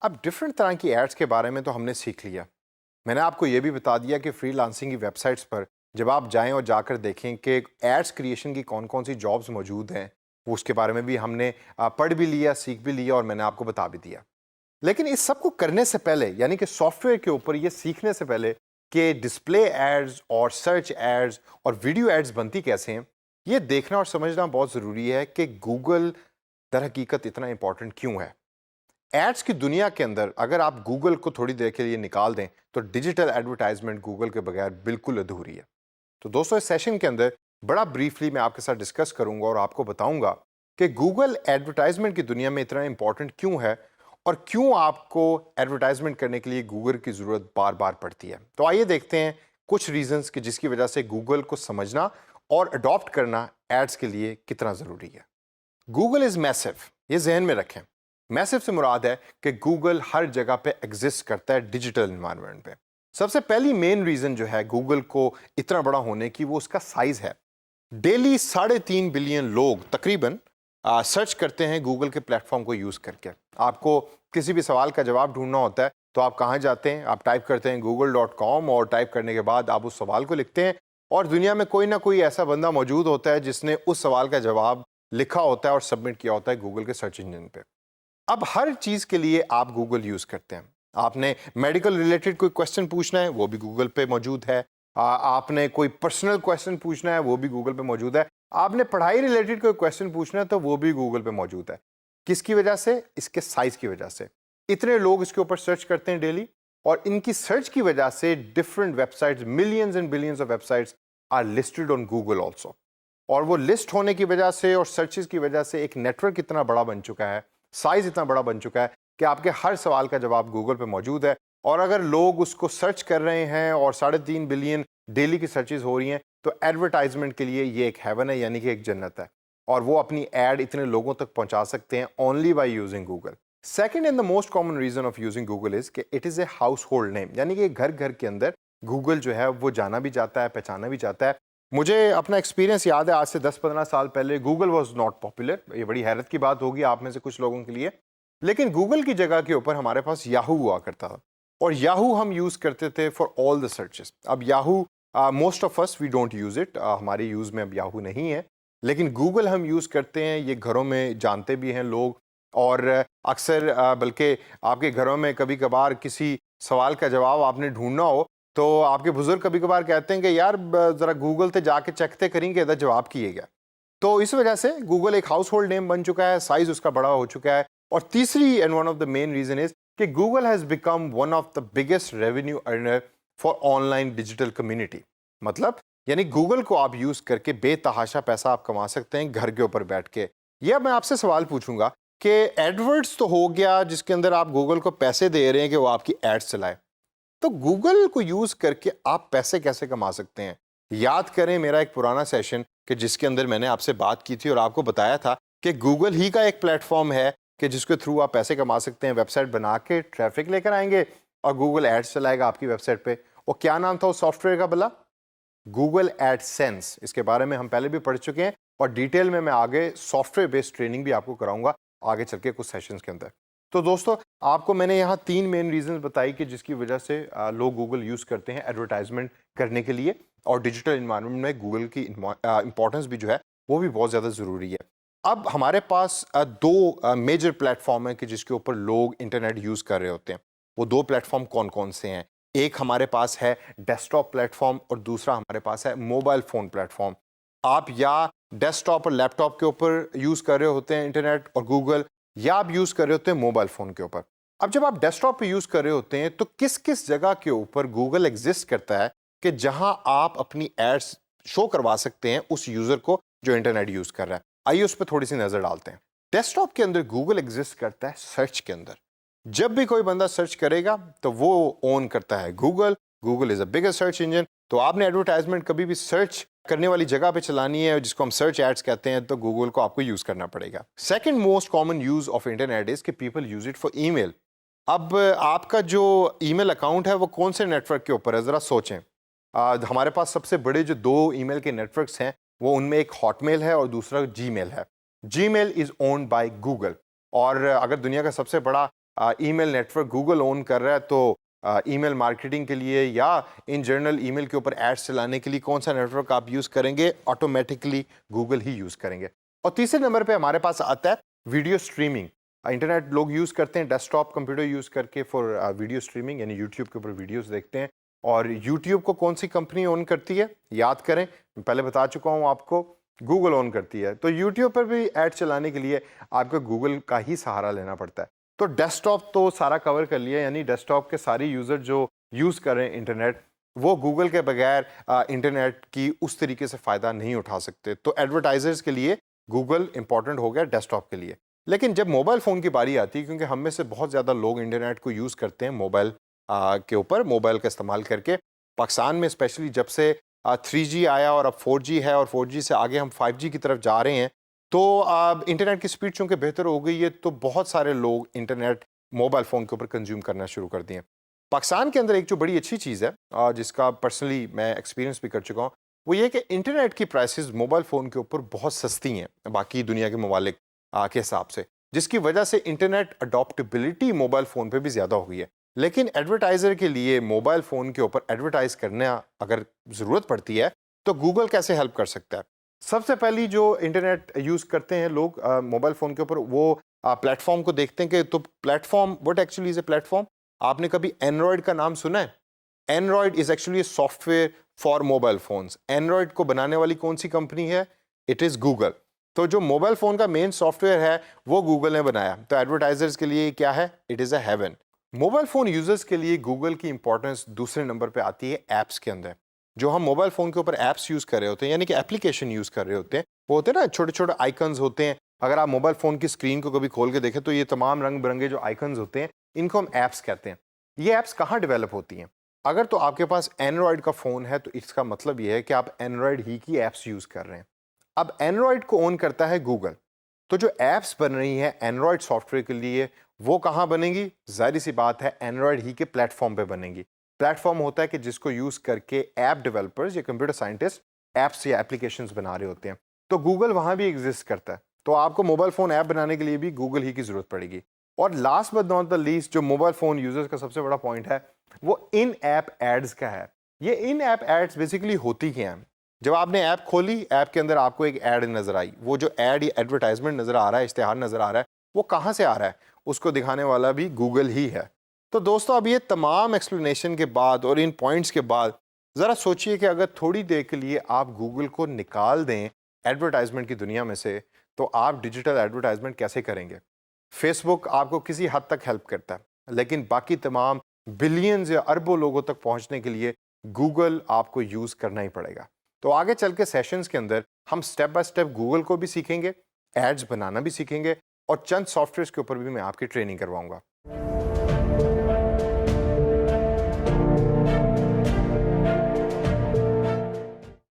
اب ڈفرینٹ طرح کی ایڈس کے بارے میں تو ہم نے سیکھ لیا. میں نے آپ کو یہ بھی بتا دیا کہ فری لانسنگ کی ویب سائٹس پر جب آپ جائیں اور جا کر دیکھیں کہ ایڈس کریشن کی کون کون سی جابز موجود ہیں، وہ اس کے بارے میں بھی ہم نے پڑھ بھی لیا، سیکھ بھی لیا، اور میں نے آپ کو بتا بھی دیا. لیکن اس سب کو کرنے سے پہلے، یعنی کہ سافٹ ویئر کے اوپر یہ سیکھنے سے پہلے کہ ڈسپلے ایڈز اور سرچ ایڈز اور ویڈیو ایڈز بنتی کیسے ہیں، یہ دیکھنا اور سمجھنا بہت ضروری ہے کہ گوگل در حقیقت اتنا امپورٹنٹ کیوں ہے. ایڈس کی دنیا کے اندر اگر آپ گوگل کو تھوڑی دیر کے لیے نکال دیں تو ڈیجیٹل ایڈورٹائزمنٹ گوگل کے بغیر بالکل ادھوری ہے. تو دوستو، اس سیشن کے اندر بڑا بریفلی میں آپ کے ساتھ ڈسکس کروں گا اور آپ کو بتاؤں گا کہ گوگل ایڈورٹائزمنٹ کی دنیا میں اتنا امپورٹنٹ کیوں ہے اور کیوں آپ کو ایڈورٹائزمنٹ کرنے کے لیے گوگل کی ضرورت بار بار پڑتی ہے. تو آئیے دیکھتے ہیں کچھ ریزنز کہ جس کی وجہ سے گوگل کو سمجھنا اور اڈاپٹ کرنا ایڈس کے لیے کتنا ضروری ہے. گوگل از میسو، یہ ذہن میں رکھیں. میسو سے مراد ہے کہ گوگل ہر جگہ پہ ایگزسٹ کرتا ہے ڈیجیٹل انوائرمنٹ پہ. سب سے پہلی مین ریزن جو ہے گوگل کو اتنا بڑا ہونے کی، وہ اس کا سائز ہے. ڈیلی 3.5 بلین لوگ تقریباً سرچ کرتے ہیں گوگل کے پلیٹ فارم کو یوز کر کے. آپ کو کسی بھی سوال کا جواب ڈھونڈنا ہوتا ہے تو آپ کہاں جاتے ہیں؟ آپ ٹائپ کرتے ہیں google.com، اور ٹائپ کرنے کے بعد آپ اس سوال کو لکھتے ہیں، اور دنیا میں کوئی نہ کوئی ایسا بندہ موجود ہوتا ہے جس نے اس سوال کا جواب لکھا ہوتا ہے اور سبمٹ کیا ہوتا ہے گوگل کے سرچ انجن پہ. اب ہر چیز کے لیے آپ گوگل یوز کرتے ہیں. آپ نے میڈیکل ریلیٹڈ کوئی کویسچن پوچھنا ہے، وہ بھی گوگل پہ موجود ہے. آپ نے کوئی پرسنل کویسچن پوچھنا ہے، وہ بھی گوگل پہ موجود ہے. آپ نے پڑھائی ریلیٹڈ کوئی کویسچن پوچھنا ہے تو وہ بھی گوگل پہ موجود ہے. کس کی وجہ سے؟ اس کے سائز کی وجہ سے. اتنے لوگ اس کے اوپر سرچ کرتے ہیں ڈیلی، اور ان کی سرچ کی وجہ سے different web sites, millions and billions of web sites are listed on Google also. اور وہ لسٹ ہونے کی وجہ سے اور سرچز کی وجہ سے ایک نیٹ ورک اتنا بڑا بن چکا ہے، سائز اتنا بڑا بن چکا ہے کہ آپ کے ہر سوال کا جواب گوگل پہ موجود ہے. اور اگر لوگ اس کو سرچ کر رہے ہیں اور 3.5 بلین ڈیلی کی سرچز ہو رہی ہیں تو ایڈورٹائزمنٹ کے لیے یہ ایک ہیون ہے، یعنی کہ ایک جنت ہے. اور وہ اپنی ایڈ اتنے لوگوں تک پہنچا سکتے ہیں only by using Google. Second and the most common reason of using Google is کہ it is a household name, یعنی کہ گھر گھر کے اندر گوگل جو ہے وہ جانا بھی جاتا ہے، پہچانا بھی جاتا ہے. مجھے اپنا ایکسپیرینس یاد ہے، آج سے 10-15 سال پہلے گوگل واز ناٹ پاپولر. یہ بڑی حیرت کی بات ہوگی آپ میں سے کچھ لوگوں کے لیے، لیکن گوگل کی جگہ کے اوپر ہمارے پاس یاہو ہوا کرتا تھا، اور یاہو ہم یوز کرتے تھے فار آل دا سرچز. اب Yahoo most of us we don't use it, ہماری یوز میں اب یاہو نہیں ہے، لیکن گوگل ہم یوز کرتے ہیں. یہ گھروں میں جانتے بھی ہیں لوگ، اور اکثر بلکہ آپ کے گھروں میں کبھی کبھار کسی سوال کا جواب آپ نے ڈھونڈنا ہو تو آپ کے بزرگ کبھی کبھار کہتے ہیں کہ یار ذرا گوگل تے جا کے چیک تے کریں کہ ادھر جواب کیے گیا. تو اس وجہ سے گوگل ایک ہاؤس ہولڈ نیم بن چکا ہے، سائز اس کا بڑا ہو چکا ہے. اور تیسری and one of the main reason is کہ Google has become one of the biggest revenue earner for online digital community. مطلب یعنی گوگل کو آپ یوز کر کے بے تحاشا پیسہ آپ کما سکتے ہیں گھر کے اوپر بیٹھ کے. یہ اب میں آپ سے سوال پوچھوں گا کہ ایڈورڈز تو ہو گیا جس کے اندر آپ گوگل کو پیسے دے رہے ہیں کہ وہ آپ کی ایڈز چلائے، تو گوگل کو یوز کر کے آپ پیسے کیسے کما سکتے ہیں؟ یاد کریں میرا ایک پرانا سیشن کہ جس کے اندر میں نے آپ سے بات کی تھی اور آپ کو بتایا تھا کہ گوگل ہی کا ایک پلیٹ فارم ہے کہ جس کے تھرو آپ پیسے کما سکتے ہیں. ویب سائٹ بنا کے ٹریفک لے کر آئیں گے اور گوگل ایڈز چلائے گا آپ کی ویب سائٹ پہ. وہ کیا نام تھا اس سافٹ ویئر کا بلا؟ Google add sense. اس کے بارے میں ہم پہلے بھی پڑھ چکے ہیں، اور ڈیٹیل میں آگے سافٹ ویئر بیسڈ ٹریننگ بھی آپ کو کراؤں گا آگے چل کے کچھ سیشنز کے اندر. تو دوستو، آپ کو میں نے یہاں 3 مین ریزنز بتائی کہ جس کی وجہ سے لوگ گوگل یوز کرتے ہیں ایڈورٹائزمنٹ کرنے کے لیے، اور ڈیجیٹل انوائرمنٹ میں گوگل کی امپورٹنس بھی جو ہے وہ بھی بہت زیادہ ضروری ہے. اب ہمارے پاس 2 میجر پلیٹ فارم ہیں کہ جس کے اوپر لوگ انٹرنیٹ یوز کر رہے ہوتے ہیں. وہ 2 پلیٹ فارم کون کون سے ہیں؟ ایک ہمارے پاس ہے ڈیسک ٹاپ پلیٹ فارم، اور دوسرا ہمارے پاس ہے موبائل فون پلیٹ فارم. آپ یا ڈیسک ٹاپ اور لیپ ٹاپ کے اوپر یوز کر رہے ہوتے ہیں انٹرنیٹ اور گوگل، یا آپ یوز کر رہے ہوتے ہیں موبائل فون کے اوپر. اب جب آپ ڈیسک ٹاپ پہ یوز کر رہے ہوتے ہیں تو کس کس جگہ کے اوپر گوگل ایگزسٹ کرتا ہے کہ جہاں آپ اپنی ایڈس شو کروا سکتے ہیں اس یوزر کو جو انٹرنیٹ یوز کر رہا ہے؟ آئیے اس پہ تھوڑی سی نظر ڈالتے ہیں. ڈیسک ٹاپ کے اندر گوگل ایگزسٹ کرتا ہے سرچ کے اندر. جب بھی کوئی بندہ سرچ کرے گا تو وہ اون کرتا ہے گوگل. گوگل از اے بگیسٹ سرچ انجن. تو آپ نے ایڈورٹائزمنٹ کبھی بھی سرچ کرنے والی جگہ پہ چلانی ہے جس کو ہم سرچ ایڈس کہتے ہیں تو گوگل کو آپ کو یوز کرنا پڑے گا. Second most common use of internet is کہ people use it for email. اب آپ کا جو ای میل اکاؤنٹ ہے وہ کون سے نیٹ ورک کے اوپر ہے؟ ذرا سوچیں. ہمارے پاس سب سے بڑے جو 2 ای میل کے نیٹ ورکس ہیں وہ ان میں ایک ہاٹ میل ہے اور دوسرا جی میل ہے. جی میل از اونڈ بائی گوگل، اور اگر دنیا کا سب سے بڑا ای میل نیٹورک گوگل اون کر رہا ہے تو ای میل مارکیٹنگ کے لیے یا ان جنرل ای میل کے اوپر ایڈس چلانے کے لیے کون سا نیٹ ورک آپ یوز کریں گے؟ آٹومیٹکلی گوگل ہی یوز کریں گے. اور تیسرے نمبر پہ ہمارے پاس آتا ہے ویڈیو اسٹریمنگ. انٹرنیٹ لوگ یوز کرتے ہیں ڈیسک ٹاپ کمپیوٹر یوز کر کے فار ویڈیو اسٹریمنگ، یعنی یوٹیوب کے اوپر ویڈیوز دیکھتے ہیں. اور یوٹیوب کو کون سی کمپنی اون کرتی ہے؟ یاد کریں، میں پہلے بتا چکا ہوں آپ کو، گوگل اون کرتی ہے. تو یوٹیوب پر بھی ایڈ چلانے کے لیے آپ کو گوگل کا ہی سہارا لینا پڑتا ہے. تو ڈیسک ٹاپ تو سارا کور کر لیا، یعنی ڈیسک ٹاپ کے سارے یوزر جو یوز کر رہے ہیں انٹرنیٹ، وہ گوگل کے بغیر انٹرنیٹ کی اس طریقے سے فائدہ نہیں اٹھا سکتے. تو ایڈورٹائزرز کے لیے گوگل امپورٹنٹ ہو گیا ڈیسک ٹاپ کے لیے. لیکن جب موبائل فون کی باری آتی ہے، کیونکہ ہم میں سے بہت زیادہ لوگ انٹرنیٹ کو یوز کرتے ہیں موبائل کے اوپر، موبائل کا استعمال کر کے، پاکستان میں اسپیشلی جب سے 3G آیا اور اب 4G ہے اور 4G سے آگے ہم 5G کی طرف جا رہے ہیں، تو انٹرنیٹ کی سپیڈ چونکہ بہتر ہو گئی ہے تو بہت سارے لوگ انٹرنیٹ موبائل فون کے اوپر کنزیوم کرنا شروع کر دیے. پاکستان کے اندر ایک جو بڑی اچھی چیز ہے جس کا پرسنلی میں ایکسپیرینس بھی کر چکا ہوں، وہ یہ کہ انٹرنیٹ کی پرائسز موبائل فون کے اوپر بہت سستی ہیں باقی دنیا کے ممالک کے حساب سے، جس کی وجہ سے انٹرنیٹ اڈاپٹیبلٹی موبائل فون پہ بھی زیادہ ہو گئی ہے. لیکن ایڈورٹائزر کے لیے موبائل فون کے اوپر ایڈورٹائز کرنا اگر ضرورت پڑتی ہے تو گوگل کیسے ہیلپ کر سکتا ہے؟ سب سے پہلی جو انٹرنیٹ یوز کرتے ہیں لوگ موبائل فون کے اوپر، وہ پلیٹ فارم کو دیکھتے ہیں کہ تو plate form what actually is a plate form. آپ نے کبھی اینڈرائڈ کا نام سنا ہے؟ Android is actually a soft where for mobile phones. Android کو بنانے والی کون سی کمپنی ہے؟ It is Google. تو جو موبائل فون کا مین سافٹ ویئر ہے وہ گوگل نے بنایا. تو ایڈورٹائزرز کے لیے کیا ہے؟ It is a heaven. Mobile phone users کے لیے گوگل کی امپورٹنس دوسرے نمبر پہ آتی ہے ایپس کے اندر. جو ہم موبائل فون کے اوپر ایپس یوز کر رہے ہوتے ہیں، یعنی کہ اپلیکیشن یوز کر رہے ہوتے ہیں، وہ ہوتے ہیں نا چھوٹے چھوٹے آئکنز ہوتے ہیں. اگر آپ موبائل فون کی اسکرین کو کبھی کھول کے دیکھیں تو یہ تمام رنگ برنگے جو آئکنز ہوتے ہیں، ان کو ہم ایپس کہتے ہیں. یہ ایپس کہاں ڈیولپ ہوتی ہیں؟ اگر تو آپ کے پاس اینڈرائڈ کا فون ہے تو اس کا مطلب یہ ہے کہ آپ اینڈرائڈ ہی کی ایپس یوز کر رہے ہیں. اب اینڈرائڈ کو اون کرتا ہے گوگل. تو جو ایپس بن رہی ہیں اینڈرائڈ سافٹ ویئر کے لیے، وہ کہاں بنیں گی؟ ظاہری سی بات ہے ایندرائڈ ہی کے پلیٹ فارم پہ بنیں گی. پلیٹ فارم ہوتا ہے کہ جس کو یوز کر کے ایپ ڈیولپرز یا کمپیوٹر سائنٹسٹ ایپس یا اپلیکیشنز بنا رہے ہوتے ہیں. تو گوگل وہاں بھی ایگزسٹ کرتا ہے. تو آپ کو موبائل فون ایپ بنانے کے لیے بھی گوگل ہی کی ضرورت پڑے گی. اور last but not the least, جو موبائل فون یوزرز کا سب سے بڑا پوائنٹ ہے وہ ان ایپ ایڈز کا ہے. یہ ان ایپ ایڈز بیسیکلی ہوتی کیا ہیں؟ جب آپ نے ایپ کھولی، ایپ کے اندر آپ کو ایک ایڈ نظر آئی، وہ جو ایڈ یا ایڈورٹائزمنٹ نظر آ رہا ہے، اشتہار نظر آ رہا ہے، وہ کہاں سے آ رہا ہے؟ اس کو دکھانے والا بھی گوگل ہی ہے. تو دوستو اب یہ تمام ایکسپلینیشن کے بعد اور ان پوائنٹس کے بعد ذرا سوچئے کہ اگر تھوڑی دیر کے لیے آپ گوگل کو نکال دیں ایڈورٹائزمنٹ کی دنیا میں سے، تو آپ ڈیجیٹل ایڈورٹائزمنٹ کیسے کریں گے؟ فیس بک آپ کو کسی حد تک ہیلپ کرتا ہے، لیکن باقی تمام بلینز یا اربوں لوگوں تک پہنچنے کے لیے گوگل آپ کو یوز کرنا ہی پڑے گا. تو آگے چل کے سیشنز کے اندر ہم سٹیپ بائی سٹیپ گوگل کو بھی سیکھیں گے، ایڈز بنانا بھی سیکھیں گے، اور چند سافٹ ویئرس کے اوپر بھی میں آپ کی ٹریننگ کرواؤں گا.